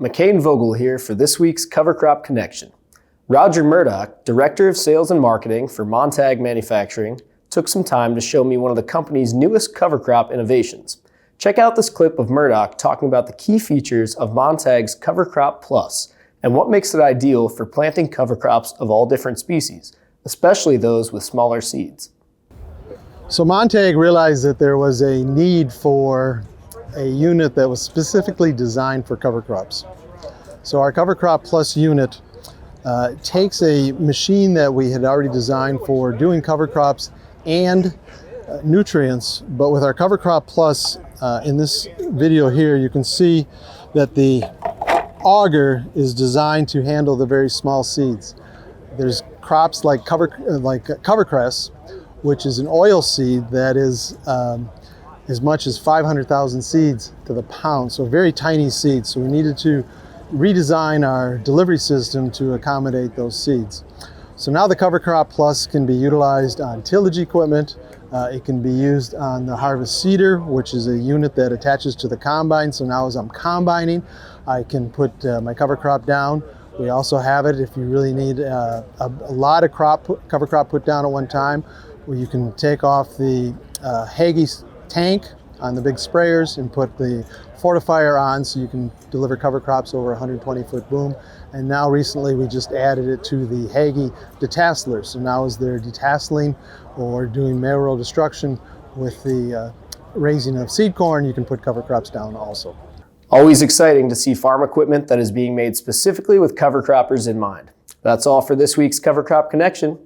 McCain Vogel here for this week's Cover Crop Connection. Roger Murdock, Director of Sales and Marketing for Montag Manufacturing, took some time to show me one of the company's newest cover crop innovations. Check out this clip of Murdock talking about the key features of Montag's Cover Crop Plus and what makes it ideal for planting cover crops of all different species, especially those with smaller seeds. So Montag realized that there was a need for a unit that was specifically designed for cover crops. So our Cover Crop Plus unit takes a machine that we had already designed for doing cover crops and nutrients, but with our Cover Crop Plus, in this video here, you can see that the auger is designed to handle the very small seeds. There's crops like covercress, which is an oil seed that is as much as 500,000 seeds to the pound, so very tiny seeds. So we needed to redesign our delivery system to accommodate those seeds. So now the Cover Crop Plus can be utilized on tillage equipment. It can be used on the harvest seeder, which is a unit that attaches to the combine. So now as I'm combining, I can put my cover crop down. We also have it if you really need a lot of cover crop put down at one time, where you can take off the Hagie tank on the big sprayers and put the fortifier on so you can deliver cover crops over a 120-foot boom. And now recently we just added it to the Hagie detasseler. So now as they're detasseling or doing mayoral destruction with the raising of seed corn, you can put cover crops down also. Always exciting to see farm equipment that is being made specifically with cover croppers in mind. That's all for this week's Cover Crop Connection.